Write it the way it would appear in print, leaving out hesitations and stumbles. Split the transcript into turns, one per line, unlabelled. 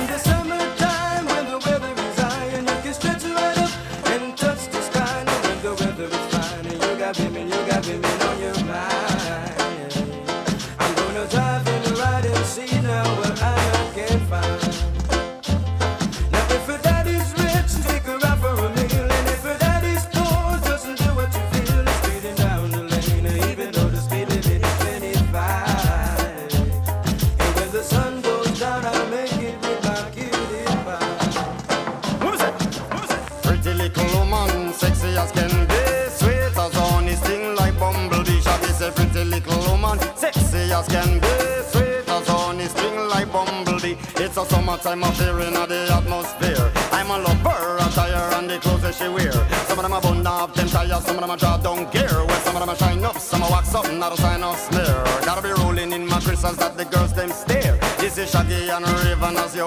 In the summertime when the weather is high and you can stretch right up and touch the sky. Now when the weather is fine and you got women on your mind. I'm gonna drive and ride and see now what I can find. Now if her daddy's rich, take her out for a meal, and if her daddy's poor, just do what you feel. Speeding down the lane, even though the speed limit is 25. And when the sun goes down, I'll make it with my cutie pie.
Who's it? Pretty little woman, sexy as can be, sweet as honey, sting like bumblebee. Shaggy say pretty little woman, sexy as can be, sweet as honey, sting like bumblebee. It's a summertime affair in the atmosphere. I'm a lover, attire and the clothes that she wear. Some of them are bun up, them tires, some of them are drop down gear. Well, some of them are shine up, some are wax up, not a sign of smear. Gotta be rolling in my crystals that the girls them stare. This is Shaggy and Raven as you